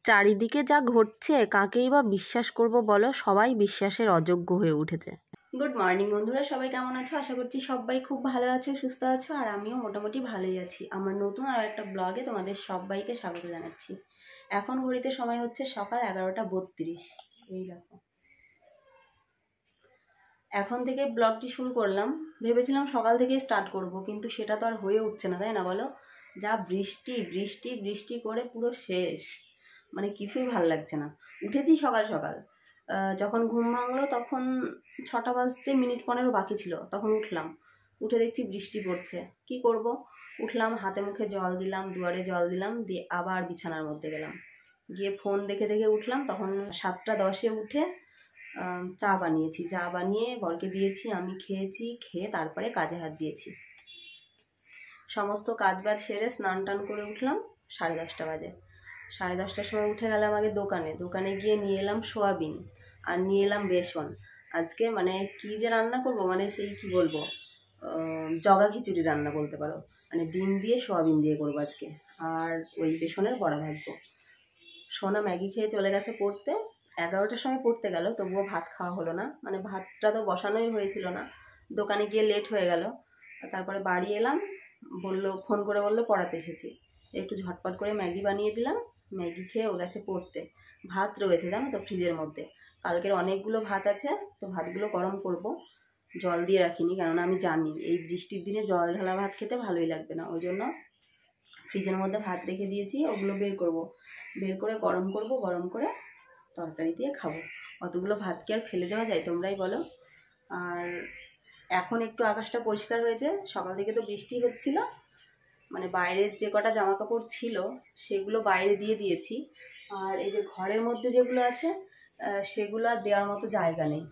চারিদিকে যা ঘটছে কাকেই বা বিশ্বাস করব বলো, সবাই বিশ্বাসের অযোগ্য হয়ে উঠেছে। গুড মর্নিং বন্ধুরা, সবাই কেমন আছো? আশা করছি সবাই খুব ভালো আছো, সুস্থ আছো, আর আমিও মোটামুটি ভালোই আছি। আমার নতুন আর একটা ব্লগে তোমাদের সবাইকে স্বাগত জানাচ্ছি। এখন ঘড়িতে সময় হচ্ছে সকাল 11:32। এই দেখো, এখন থেকে ব্লগটি শুরু করলাম। ভেবেছিলাম সকাল থেকেই স্টার্ট করব, কিন্তু সেটা তো আর হয়ে উঠছে না, তাই না বলো? যা বৃষ্টি বৃষ্টি বৃষ্টি করে পুরো শেষ, মানে কিছুই ভাল লাগছে না। উঠেছি সকাল সকাল, যখন ঘুম ভাঙলো তখন 6টা বাজতে মিনিট 15 বাকি ছিল, তখন উঠলাম। উঠে দেখছি বৃষ্টি পড়ছে, কি করব? উঠলাম, হাতে মুখে জল দিলাম, দুয়ারে জল দিলাম, দিয়ে আবার বিছানার মধ্যে গেলাম। গিয়ে ফোন দেখে দেখে উঠলাম, তখন 7টা 10-এ উঠে চা বানিয়েছি। চা বানিয়ে বরকে দিয়েছি, আমি খেয়েছি, খেয়ে তারপরে কাজে হাত দিয়েছি। সমস্ত কাজ বাজ সেরে স্নান টান করে উঠলাম 10:30 বাজে। 10:30টার সময় উঠে গেলাম আগে দোকানে গিয়ে নিয়ে এলাম সোয়াবিন আর নিয়ে এলাম বেসন। আজকে মানে কি যে রান্না করব, মানে সেই কি বলবো, জগা খিচুড়ি রান্না বলতে পারো। মানে ডিম দিয়ে সোয়াবিন দিয়ে করবো আজকে, আর ওই বেসনের বড়া ভাজবো। সোনা ম্যাগি খেয়ে চলে গেছে পড়তে, 11টার সময় পড়তে গেল, তবুও ভাত খাওয়া হলো না। মানে ভাতটা তো বসানোই হয়েছিল না, দোকানে গিয়ে লেট হয়ে গেল। তারপরে বাড়ি এলাম, ফোন করে বললো পড়াতে এসেছি, একটু ঝটপট করে ম্যাগি বানিয়ে দিলাম। ম্যাগি খেয়ে ও গেছে পড়তে। ভাত রয়েছে জানো তো ফ্রিজের মধ্যে, কালকের অনেকগুলো ভাত আছে, তো ভাতগুলো গরম করব। জল দিয়ে রাখিনি, কেননা আমি জানি এই বৃষ্টির দিনে জল ঢালা ভাত খেতে ভালোই লাগবে না, ওই জন্য ফ্রিজের মধ্যে ভাত রেখে দিয়েছি। ওগুলো বের করে গরম করব, গরম করে তরকারি দিয়ে খাবো। অতগুলো ভাত কি আর ফেলে দেওয়া যায়, তোমরাই বলো। আর এখন একটু আকাশটা পরিষ্কার হয়েছে, সকাল থেকে তো বৃষ্টি হচ্ছিল। মানে বাইরের যে কটা জামা কাপড় ছিল সেগুলো বাইরে দিয়ে দিয়েছি, আর এই যে ঘরের মধ্যে যেগুলো আছে সেগুলো আর দেওয়ার মতো জায়গা নেই।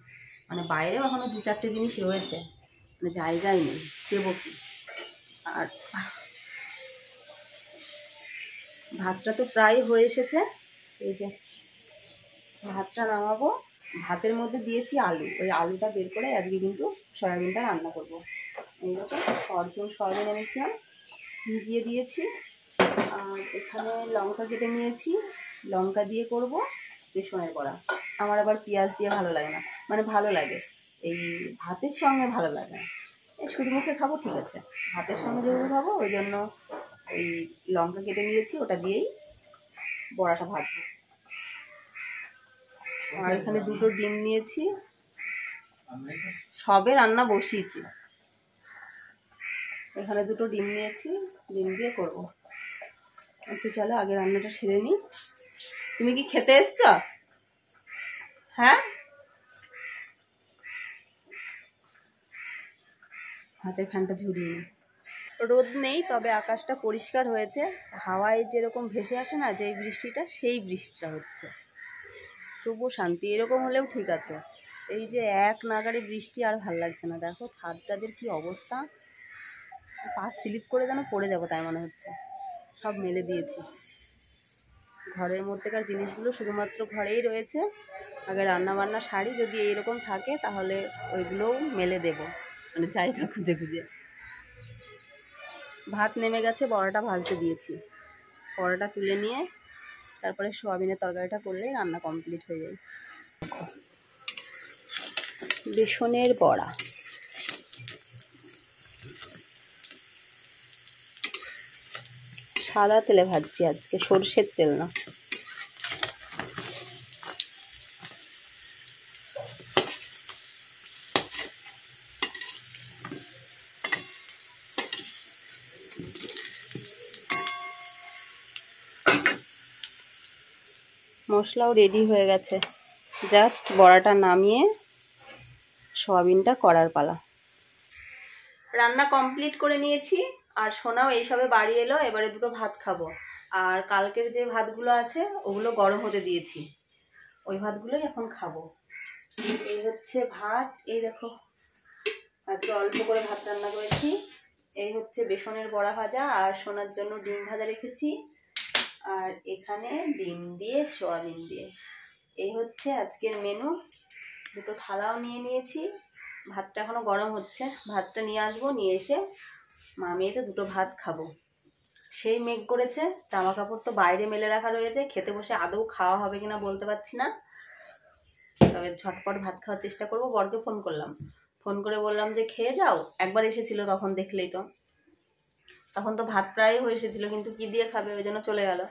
মানে বাইরেও এখনো 2-4টে জিনিস রয়েছে, মানে জায়গাই নেই, দেবো কি। আর ভাতটা তো প্রায় হয়ে এসেছে, এই যে ভাতটা নামাবো। ভাতের মধ্যে দিয়েছি আলু, ওই আলুটা বের করে আজকে কিন্তু সয়াবিনটা রান্না করবো। এইরকম সয়াবিন এনেছিলাম, ভিজিয়ে দিয়েছি। আর এখানে লঙ্কা কেটে নিয়েছি, লঙ্কা দিয়ে করব বেসনের বড়া। আমার আবার পেঁয়াজ দিয়ে ভালো লাগে না, মানে ভালো লাগে এই ভাতের সঙ্গে, ভালো লাগে না এই শুধু মুখে খাবো, ঠিক আছে। ভাতের সঙ্গে যেগুলো খাবো ওই জন্য এই লঙ্কা কেটে নিয়েছি, ওটা দিয়েই বড়াটা ভাজবো। আর এখানে 2টো ডিম নিয়েছি, সবে রান্না বসিয়েছি। এখানে 2টো ডিম নিয়েছি, ডিম দিয়ে করবো। তো চলো আগে রান্নাটা সেরে নিই। তুমি কি খেতে এসছো? হ্যাঁ, হাতের ফ্যানটা ঝুরিয়ে নি। রোদ নেই, তবে আকাশটা পরিষ্কার হয়েছে। হাওয়ায় যেরকম ভেসে আসে না যেই বৃষ্টিটা, সেই বৃষ্টিটা হচ্ছে, তবুও শান্তি। এরকম হলেও ঠিক আছে, এই যে এক নাগাড়ে বৃষ্টি আর ভাল লাগছে না। দেখো ছাদটাদের কি অবস্থা, পা স্লিপ করে যেন পড়ে যাবো তাই মনে হচ্ছে। সব মেলে দিয়েছি, ঘরের মধ্যেকার জিনিসগুলো শুধুমাত্র ঘরেই রয়েছে। আগে রান্না বান্না শাড়ি যদি এইরকম থাকে তাহলে ওইগুলোও মেলে দেব, মানে জায়গা খুঁজে খুঁজে। ভাত নেমে গেছে, বড়াটা ভাজতে দিয়েছি। বড়াটা তুলে নিয়ে তারপরে সোয়াবিনের তরকারিটা করলেই রান্না কমপ্লিট হয়ে যায়। বেসনের বড়া সাদা তেলে ভাজছি আজকে, সরষের তেল না। মশলাও রেডি হয়ে গেছে, জাস্ট বড়াটা নামিয়ে সোয়াবিনটা করার পালা। রান্না কমপ্লিট করে নিয়েছি, আর সোনাও এইসবে বাড়ি এলো, এবারে 2টো ভাত খাবো। আর কালকের যে ভাতগুলো আছে ওগুলো গরম হতে দিয়েছি, ওই ভাতগুলোই এখন খাবো। এই হচ্ছে ভাত, এই দেখো আজকে অল্প করে ভাত রান্না করেছি। এই হচ্ছে বেসনের বড়া ভাজা, আর সোনার জন্য ডিম ভাজা রেখেছি। আর এখানে ডিম দিয়ে সোয়াবিন দিয়ে, এই হচ্ছে আজকের মেনু। 2টো থালাও নিয়ে নিয়েছি, ভাতটা এখনো গরম হচ্ছে। ভাতটা নিয়ে আসবো, নিয়ে এসে মামিয়েতে 2টো ভাত খাবো। সেই মেঘ করেছে, জামা কাপড় তো বাইরে মেলে রাখা রয়েছে, খেতে বসে আদৌ খাওয়া হবে কিনা বলতে পারছি না। তবে ঝটপট ভাত খাওয়ার চেষ্টা করবো। বরকে ফোন করলাম, ফোন করে বললাম যে খেয়ে যাও। একবার এসেছিল তখন, দেখলেই তো, তখন তো ভাত প্রায় হয়ে এসেছিলো, কিন্তু কি দিয়ে খাবে, ওই জন্য চলে গেল।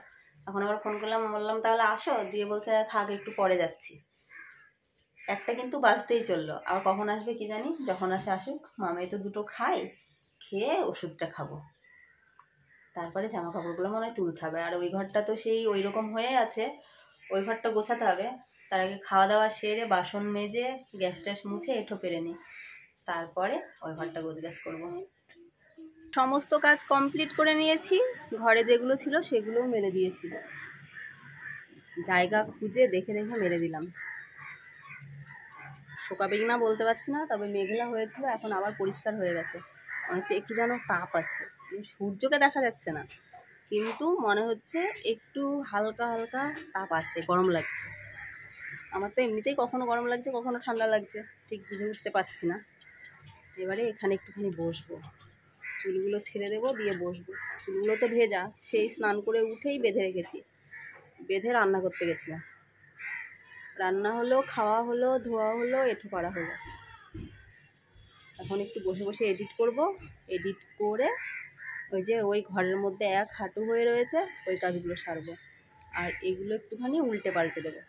এখন আবার ফোন করলাম, বললাম তাহলে আসো, দিয়ে বলছে থাক একটু পরে যাচ্ছি। একটা কিন্তু বাজতেই চললো, আবার কখন আসবে কি জানি। যখন আসে আসুক, মামাই তো দুটো খাই, খেয়ে ওষুধটা খাবো, তারপরে জামা কাপড়গুলো মনে হয় তুলতে হবে। আর ওই ঘরটা তো সেই ওই রকম হয়ে আছে, ওই ঘরটা গোছাতে হবে। তার আগে খাওয়া দাওয়া সেরে বাসন মেজে গ্যাস ট্যাস মুছে এঁঠো পেরে নিই, তারপরে ওই ঘরটা গোছগাছ করবো। সমস্ত কাজ কমপ্লিট করে নিয়েছি, ঘরে যেগুলো ছিল সেগুলোও মেলে দিয়েছি, জায়গা খুঁজে দেখে দেখে মেলে দিলাম। শোকাবে কিনা বলতে পারছি না, তবে মেঘলা হয়েছিল, এখন আবার পরিষ্কার হয়ে গেছে। মনে হচ্ছে একটু যেন তাপ আছে, সূর্যকে দেখা যাচ্ছে না, কিন্তু মনে হচ্ছে একটু হালকা হালকা তাপ আছে, গরম লাগছে। আমার তো এমনিতেই কখনো গরম লাগছে কখনো ঠান্ডা লাগছে, ঠিক বুঝে উঠতে পারছি না। এবারে এখানে একটুখানি বসবো, চুলগুলো ছেড়ে দেবো, দিয়ে বসবো। চুলগুলো তো ভেজা, সেই স্নান করে উঠেই বেঁধে রেখেছি, বেঁধে রান্না করতে গেছিলাম। রান্না হলো, খাওয়া হলো, ধোয়া হলো, এঁঠো করা হলো। এখন একটু বসে বসে এডিট করব, এডিট করে ওই যে ওই ঘরের মধ্যে এক হাঁটু হয়ে রয়েছে ওই কাজগুলো সারবো। আর এগুলো একটুখানি উল্টে পাল্টে দেবো,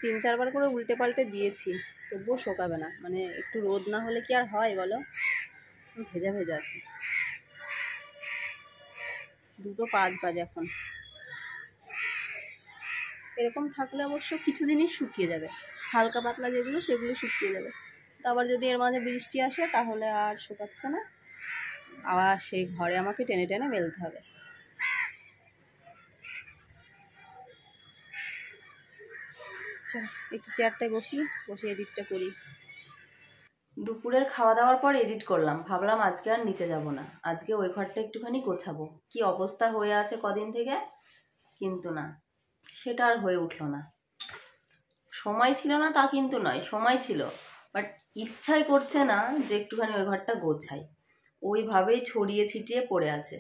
3-4 বার করে উল্টে পাল্টে দিয়েছি, তবুও শোকাবে না। মানে একটু রোদ না হলে কি আর হয় বলো, ভেজা ভেজা আছে। 2:05 বাজে এখন। এরকম থাকলে অবশ্য কিছু জিনিস শুকিয়ে যাবে, হালকা পাতলা যেগুলো সেগুলো শুকিয়ে যাবে। তো আবার যদি এর মাঝে বৃষ্টি আসে তাহলে আর শুকাচ্ছে না, আবার সেই ঘরে আমাকে টেনে টেনে মেলতে হবে। চল একটু চেয়ারটায় বসি, বসে এডিটটা করি। দুপুরের খাওয়া দাওয়ার পর এডিট করলাম, ভাবলাম আজকে আর নিচে যাব না, আজকে ওই ঘরটা একটুখানি গোছাবো। কি অবস্থা হয়ে আছে কদিন থেকে, কিন্তু না, সেটা আর হয়ে উঠলো না। সময় ছিল না তা কিন্তু নয়, সময় ছিল, বাট ইচ্ছাই করছে না যে একটুখানি ওই ঘরটা গোছাই। ওইভাবেই ছড়িয়ে ছিটিয়ে পড়ে আছে।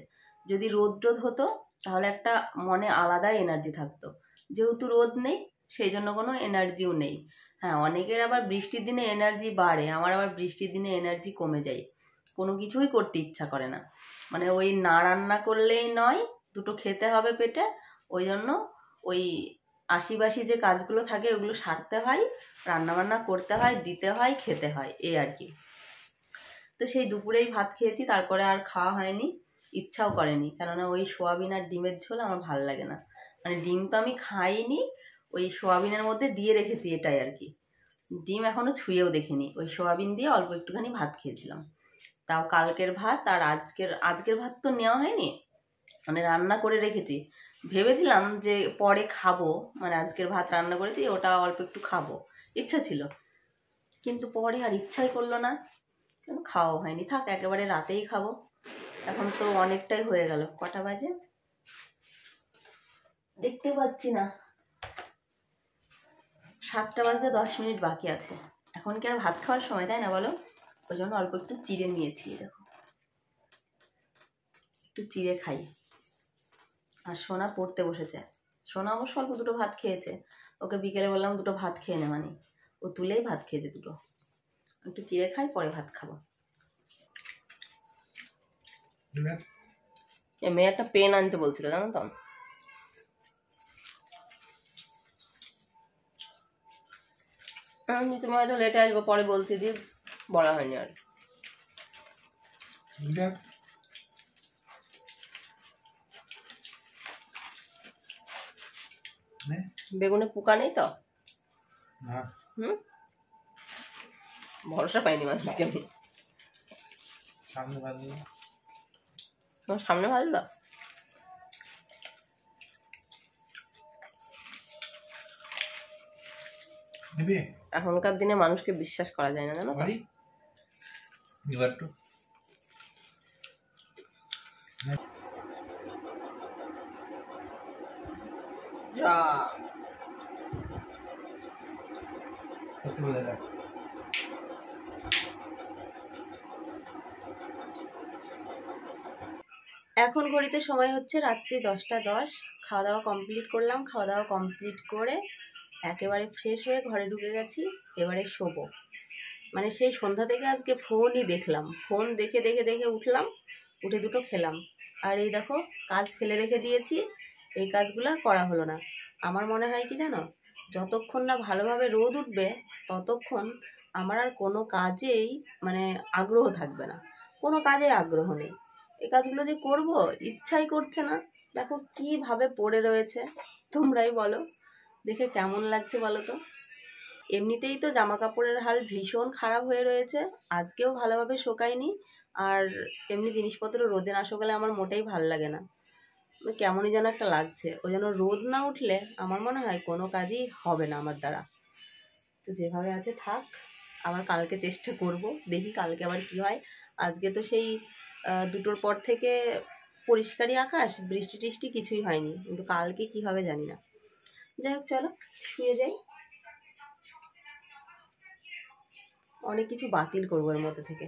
যদি রোদ টোদ হতো তাহলে একটা মনে আলাদা এনার্জি থাকতো, যেহেতু রোদ নেই সেই জন্য কোনো এনার্জিও নেই। হ্যাঁ, অনেকের আবার বৃষ্টির দিনে এনার্জি বাড়ে, আমার আবার বৃষ্টির দিনে এনার্জি কমে যায়, কোনো কিছুই করতে ইচ্ছা করে না। মানে ওই না রান্না করলেই নয়, দুটো খেতে হবে পেটে, ওই জন্য ওই আশিবাসি যে কাজগুলো থাকে ওগুলো সারতে হয়, রান্নাবান্না করতে হয়, দিতে হয়, খেতে হয়, এই আর কি। তো সেই দুপুরেই ভাত খেয়েছি, তারপরে আর খাওয়া হয়নি, ইচ্ছাও করেনি, কেননা ওই সোয়াবিন আর ডিমের ঝোল আমার ভালো লাগে না। মানে ডিম তো আমি খাইনি, ওই সোয়াবিনের মধ্যে দিয়ে রেখেছি, এটাই আর কি। ডিম এখনো ছুঁয়েও দেখিনি, ওই সোয়াবিন দিয়ে অল্প একটুখানি ভাত খেয়েছিলাম, তাও কালকের ভাত। আর আজকের ভাত তো নেওয়া হয়নি, মানে রান্না করে রেখেছি। ভেবেছিলাম যে পরে খাবো, মানে আজকের ভাত রান্না করেছি ওটা অল্প একটু খাবো, ইচ্ছা ছিল, কিন্তু পরে আর ইচ্ছাই করলো না, কেন খাওয়া হয়নি। থাক, একেবারে রাতেই খাবো। এখন তো অনেকটাই হয়ে গেল, কটা বাজে দেখতে পাচ্ছি না, 7টা বাজতে 10 মিনিট বাকি আছে। এখন কি আর ভাত খাওয়ার সময়, তাই না বলো? ওই জন্য অল্প একটু চিড়ে নিয়েছি, দেখো একটু চিড়ে খাই। আর সোনা পড়তে বসেছে, সোনা অবশ্য অল্প দুটো ভাত খেয়েছে, ওকে বিকেলে বললাম দুটো ভাত খেয়ে নে, মানে ও তুলেই ভাত খেয়েছে দুটো। একটু চিড়ে খাই, পরে ভাত খাবো। মেয়ে একটা পেন আনতে বলছিল, জানো তো, তুমি হয়তো লেটে আসবো, পরে বলছি, দিয়ে বলা হয়নি আর। বেগুনে পোকা নেই তো? ভরসা পাইনি মানুষকে আমি। সামনে ভাজলো, এখনকার দিনে মানুষকে বিশ্বাস করা যায় না, জানো তো। এখন ঘড়িতে সময় হচ্ছে রাত্রি 10টা 10। খাওয়া দাওয়া কমপ্লিট করলাম, খাওয়া দাওয়া কমপ্লিট করে একেবারে ফ্রেশ হয়ে ঘরে ঢুকে গেছি। এবারে শোবো। মানে সেই সন্ধ্যা থেকে আজকে ফোনই দেখলাম, ফোন দেখে দেখে দেখে উঠলাম, উঠে দুটো খেলাম। আর এই দেখো কাজ ফেলে রেখে দিয়েছি, এই কাজগুলো আর করা হলো না। আমার মনে হয় কি জানো, যতক্ষণ না ভালোভাবে রোদ উঠবে ততক্ষণ আমার আর কোনো কাজেই মানে আগ্রহ থাকবে না, কোনো কাজে আগ্রহ নেই। এই কাজগুলো যে করব ইচ্ছাই করছে না। দেখো কিভাবে পড়ে রয়েছে, তোমরাই বলো দেখে কেমন লাগছে বলো তো। এমনিতেই তো জামা কাপড়ের হাল ভীষণ খারাপ হয়ে রয়েছে, আজকেও ভালোভাবে শোকায়নি। আর এমনি জিনিসপত্র রোদে না শুকালে আমার মোটেই ভাল লাগে না, কেমনই যেন একটা লাগছে। ওই জন্য রোদ না উঠলে আমার মনে হয় কোনো কাজই হবে না আমার দ্বারা। তো যেভাবে আছে থাক, আবার কালকে চেষ্টা করব, দেখি কালকে আবার কি হয়। আজকে তো সেই 2টোর পর থেকে পরিষ্কারই আকাশ, বৃষ্টি টিষ্টি কিছুই হয়নি, কিন্তু কালকে কি হবে জানি না। যাই হোক চলো শুয়ে যাই, অনেক কিছু বাতিল করবো এর মধ্যে থেকে।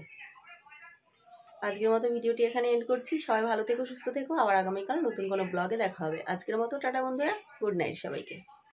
আজকের মতো ভিডিওটি এখানে এন্ড করছি। সবাই ভালো থেকো, সুস্থ থেকো, আবার আগামীকাল নতুন কোনো ব্লগে দেখা হবে। আজকের মতো টাটা বন্ধুরা, গুড নাইট সবাইকে।